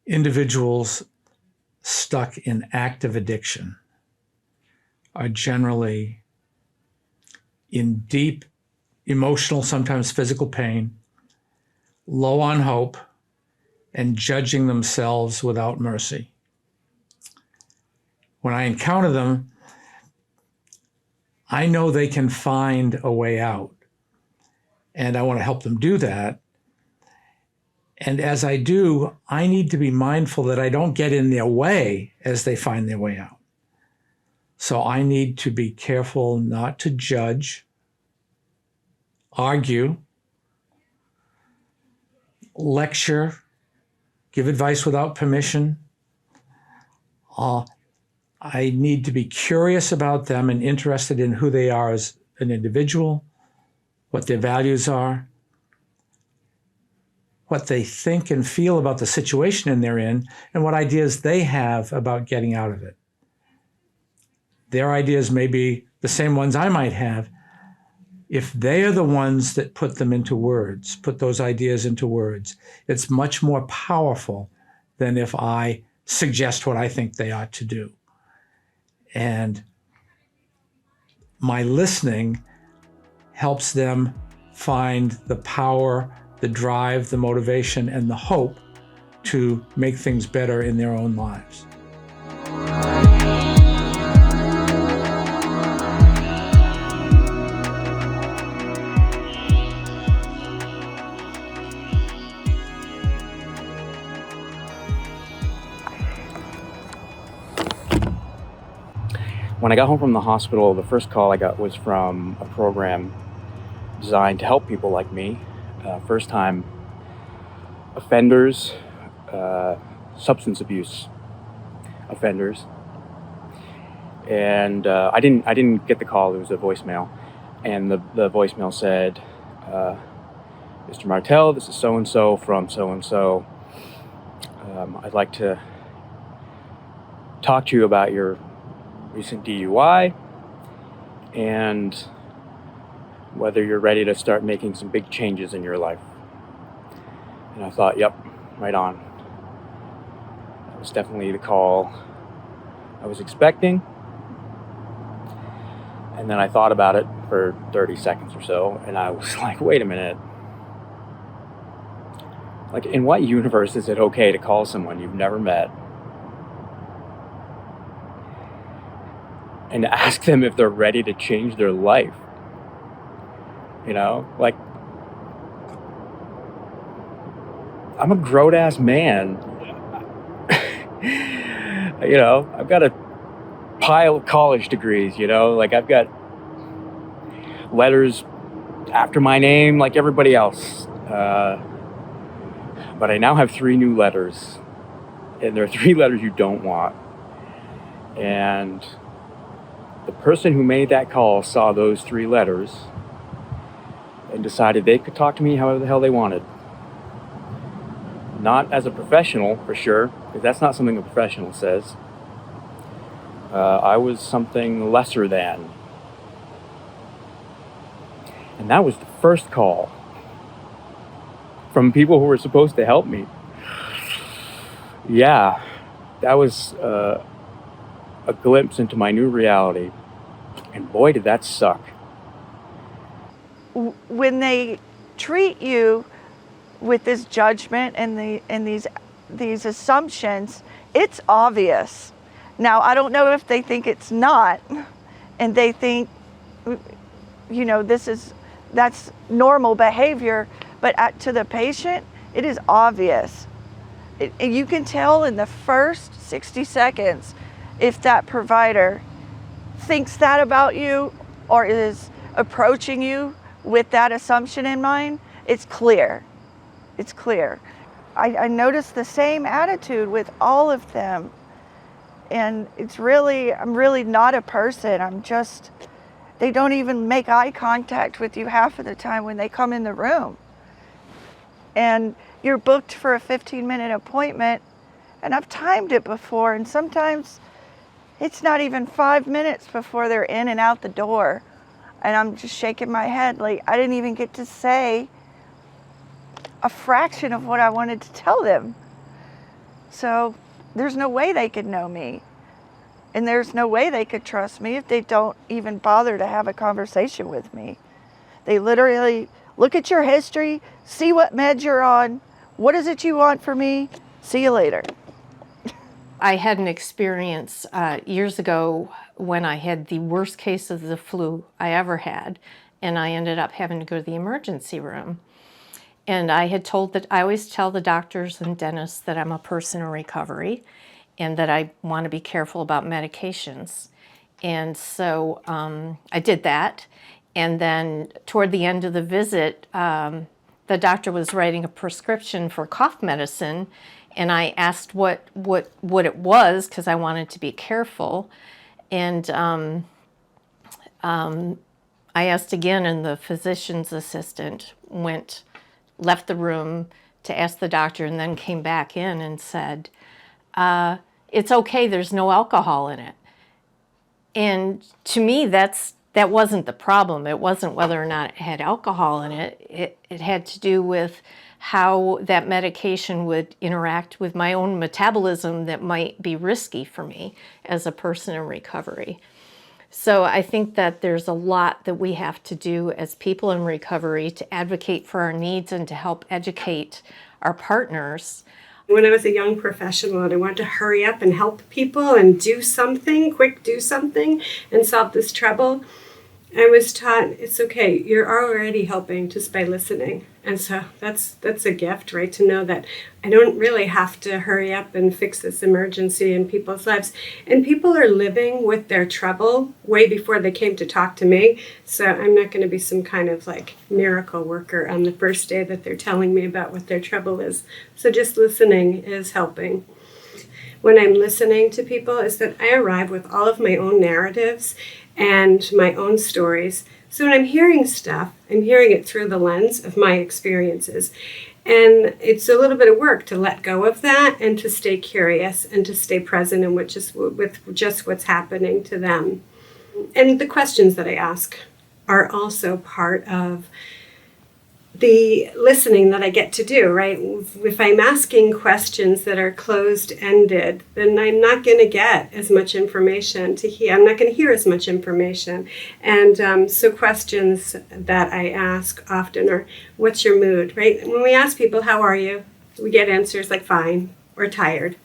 individuals stuck in active addiction are generally in deep emotional, sometimes physical pain, low on hope, and judging themselves without mercy. When I encounter them, I know they can find a way out, and I want to help them do that. And as I do, I need to be mindful that I don't get in their way as they find their way out. So I need to be careful not to judge, argue, lecture, give advice without permission. I need to be curious about them and interested in who they are as an individual, what their values are, what they think and feel about the situation they're in, and what ideas they have about getting out of it. Their ideas may be the same ones I might have. If they are the ones that put them into words, put those ideas into words, it's much more powerful than if I suggest what I think they ought to do. And my listening helps them find the power, the drive, the motivation, and the hope to make things better in their own lives. When I got home from the hospital, the first call I got was from a program designed to help people like me, first-time offenders, substance abuse offenders. And I didn't get the call. It was a voicemail, and the voicemail said, "Mr. Martell, this is so-and-so from so-and-so. I'd like to talk to you about your recent DUI and whether you're ready to start making some big changes in your life." And I thought, yep, right on. That was definitely the call I was expecting. And then I thought about it for 30 seconds or so, and I was like, wait a minute. Like, in what universe is it okay to call someone you've never met and ask them if they're ready to change their life? You know, like, I'm a grown-ass man. You know, I've got a pile of college degrees, you know, like I've got letters after my name like everybody else. But I now have 3 new letters, and there are 3 letters you don't want. And the person who made that call saw those 3 letters and decided they could talk to me however the hell they wanted. Not as a professional, for sure, because that's not something a professional says. I was something lesser than. And that was the first call from people who were supposed to help me. Yeah, that was a glimpse into my new reality. And boy, did that suck. When they treat you with this judgment and these assumptions, it's obvious. Now, I don't know if they think it's not, and they think, you know, that's normal behavior, but to the patient, it is obvious. And you can tell in the first 60 seconds if that provider thinks that about you or is approaching you with that assumption in mind. It's clear. It's clear. I noticed the same attitude with all of them. And I'm really not a person. They don't even make eye contact with you half of the time when they come in the room. And you're booked for a 15-minute appointment, and I've timed it before, and sometimes it's not even 5 minutes before they're in and out the door. And I'm just shaking my head like I didn't even get to say a fraction of what I wanted to tell them. So there's no way they could know me. And there's no way they could trust me if they don't even bother to have a conversation with me. They literally look at your history, see what meds you're on, what is it you want from me, see you later. I had an experience years ago when I had the worst case of the flu I ever had, and I ended up having to go to the emergency room. And I had told that I always tell the doctors and dentists that I'm a person in recovery and that I want to be careful about medications. And so I did that. And then toward the end of the visit, the doctor was writing a prescription for cough medicine. And I asked what it was because I wanted to be careful. And I asked again, and the physician's assistant left the room to ask the doctor, and then came back in and said, it's okay, there's no alcohol in it. And to me, that wasn't the problem. It wasn't whether or not it had alcohol in it. It had to do with how that medication would interact with my own metabolism that might be risky for me as a person in recovery. So I think that there's a lot that we have to do as people in recovery to advocate for our needs and to help educate our partners. When I was a young professional and I wanted to hurry up and help people and do something, and solve this trouble, I was taught it's okay, you're already helping just by listening. And so that's a gift, right? To know that I don't really have to hurry up and fix this emergency in people's lives. And people are living with their trouble way before they came to talk to me. So I'm not going to be some kind of like miracle worker on the first day that they're telling me about what their trouble is. So just listening is helping. When I'm listening to people is that I arrive with all of my own narratives and my own stories. So when I'm hearing stuff, I'm hearing it through the lens of my experiences. And it's a little bit of work to let go of that and to stay curious and to stay present in with just what's happening to them. And the questions that I ask are also part of the listening that I get to do, right? If I'm asking questions that are closed-ended, then I'm not going to get as much information to hear. I'm not going to hear as much information. And so questions that I ask often are, what's your mood, right? When we ask people, how are you? We get answers like fine or tired.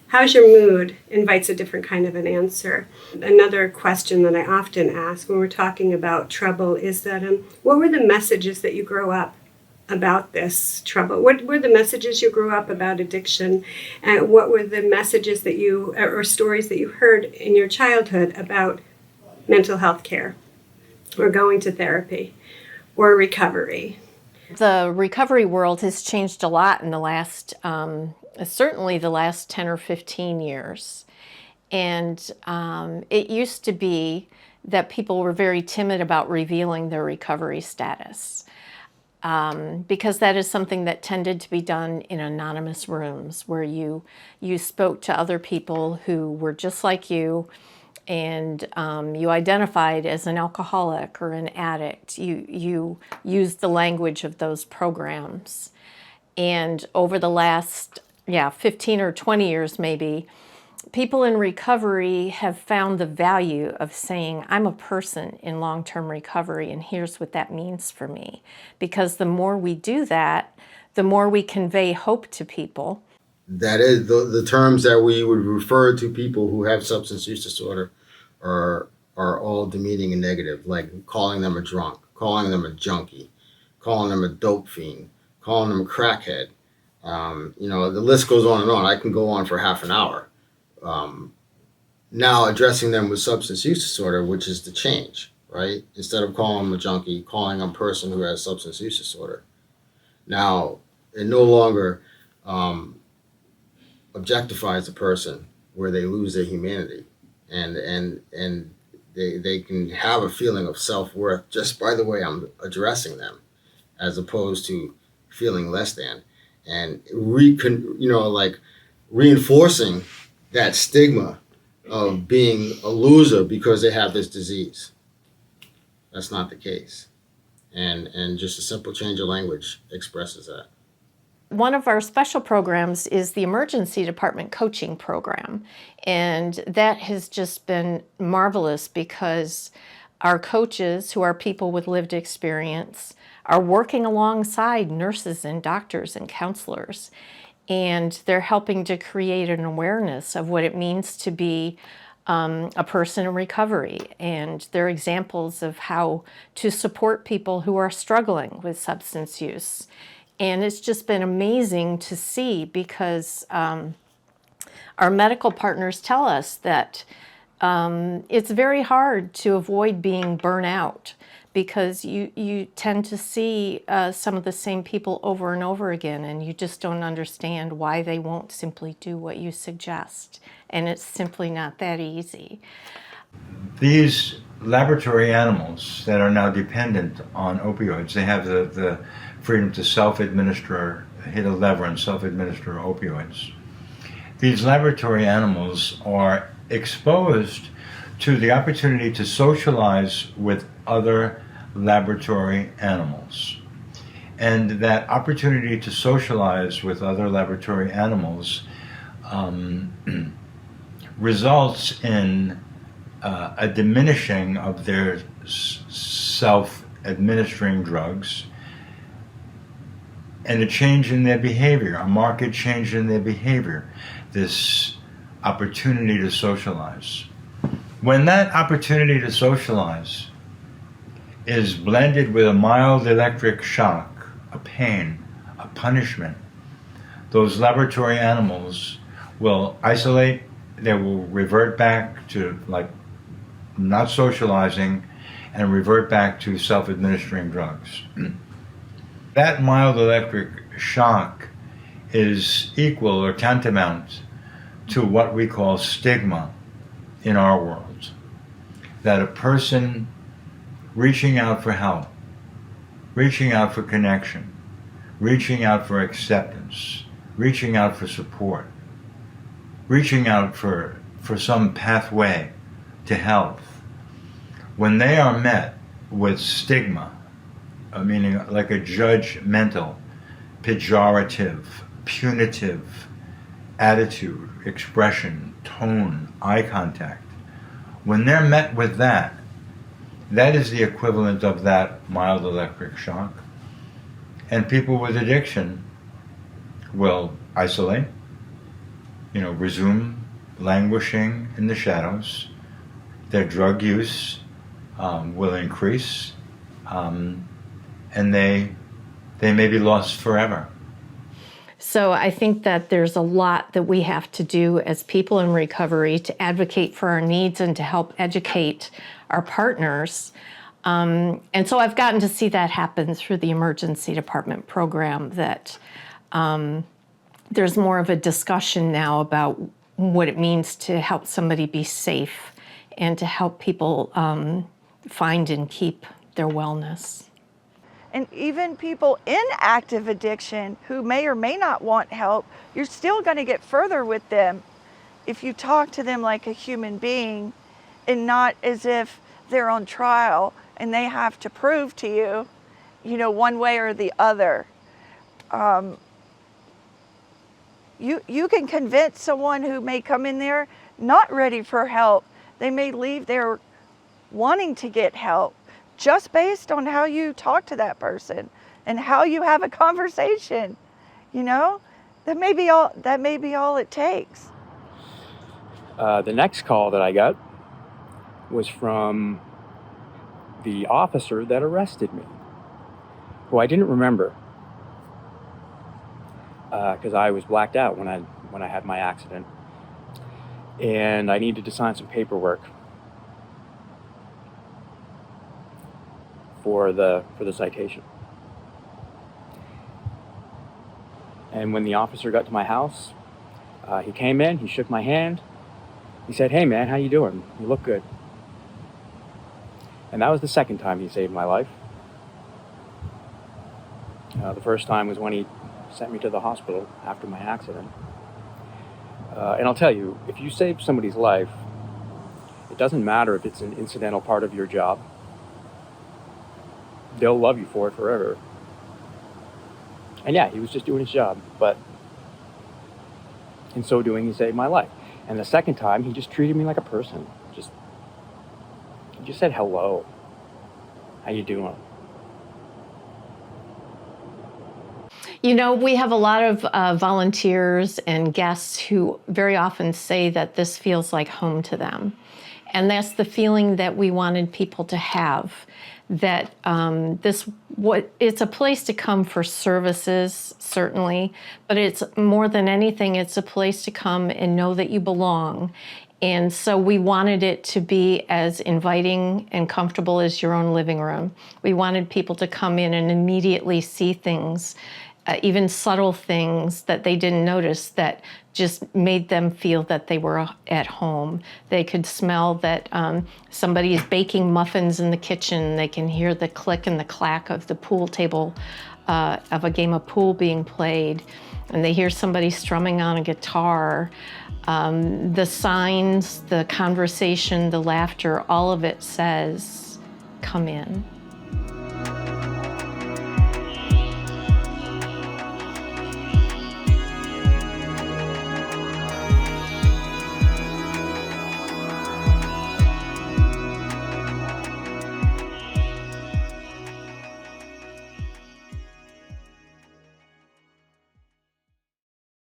How's your mood invites a different kind of an answer. Another question that I often ask when we're talking about trouble is that, what were the messages that you grew up about this trouble? What were the messages you grew up about addiction? And what were the messages that or stories that you heard in your childhood about mental health care or going to therapy or recovery? The recovery world has changed a lot in the last certainly the last 10 or 15 years. And it used to be that people were very timid about revealing their recovery status because that is something that tended to be done in anonymous rooms where you spoke to other people who were just like you, and you identified as an alcoholic or an addict. You used the language of those programs. And over the last 15 or 20 years maybe, people in recovery have found the value of saying, I'm a person in long-term recovery, and here's what that means for me. Because the more we do that, the more we convey hope to people. That is, the terms that we would refer to people who have substance use disorder are all demeaning and negative, like calling them a drunk, calling them a junkie, calling them a dope fiend, calling them a crackhead. The list goes on and on. I can go on for half an hour. Now addressing them with substance use disorder, which is the change, right? Instead of calling them a junkie, calling them a person who has substance use disorder. Now, it no longer objectifies the person where they lose their humanity, and they can have a feeling of self-worth just by the way I'm addressing them, as opposed to feeling less than, and reinforcing that stigma of being a loser because they have this disease. That's not the case. And just a simple change of language expresses that. One of our special programs is the emergency department coaching program. And that has just been marvelous because our coaches, who are people with lived experience, are working alongside nurses and doctors and counselors. And they're helping to create an awareness of what it means to be a person in recovery. And they're examples of how to support people who are struggling with substance use. And it's just been amazing to see because our medical partners tell us that it's very hard to avoid being burnt out because you tend to see some of the same people over and over again, and you just don't understand why they won't simply do what you suggest. And it's simply not that easy. These laboratory animals that are now dependent on opioids, they have the freedom to self-administer, hit a lever and self-administer opioids. These laboratory animals are exposed to the opportunity to socialize with other laboratory animals. And that opportunity to socialize with other laboratory animals results in a diminishing of their self-administering drugs and a change in their behavior, a marked change in their behavior, this opportunity to socialize. When that opportunity to socialize is blended with a mild electric shock, a pain, a punishment, those laboratory animals will isolate, they will revert back to like not socializing and revert back to self-administering drugs. That mild electric shock is equal or tantamount to what we call stigma in our world. That a person reaching out for help, reaching out for connection, reaching out for acceptance, reaching out for support, reaching out for some pathway to health, when they are met with stigma, meaning like a judgmental, pejorative, punitive attitude, expression, tone, eye contact, when they're met with that, that is the equivalent of that mild electric shock. And people with addiction will isolate, resume languishing in the shadows. Their drug use will increase, and they may be lost forever. So I think that there's a lot that we have to do as people in recovery to advocate for our needs and to help educate our partners. And so I've gotten to see that happen through the emergency department program, that there's more of a discussion now about what it means to help somebody be safe and to help people find and keep their wellness. And even people in active addiction who may or may not want help, you're still going to get further with them if you talk to them like a human being and not as if they're on trial and they have to prove to you, one way or the other. You can convince someone who may come in there not ready for help. They may leave there wanting to get help just based on how you talk to that person and how you have a conversation. That may be all it takes. The next call that I got was from the officer that arrested me, who I didn't remember because I was blacked out when I had my accident, and I needed to sign some paperwork for the citation. And when the officer got to my house, he came in, he shook my hand, he said, "Hey man, how you doing? You look good." And that was the second time he saved my life. The first time was when he sent me to the hospital after my accident. And I'll tell you, if you save somebody's life, it doesn't matter if it's an incidental part of your job. They'll love you for it forever. And yeah, he was just doing his job, but in so doing, he saved my life. And the second time, he just treated me like a person. He just said hello. How you doing? You know, we have a lot of volunteers and guests who very often say that this feels like home to them. And that's the feeling that we wanted people to have, that it's a place to come for services, certainly, but it's more than anything, it's a place to come and know that you belong. And so we wanted it to be as inviting and comfortable as your own living room. We wanted people to come in and immediately see things, even subtle things that they didn't notice that just made them feel that they were at home. They could smell that somebody is baking muffins in the kitchen. They can hear the click and the clack of the pool table of a game of pool being played. And they hear somebody strumming on a guitar. The signs, the conversation, the laughter, all of it says, come in.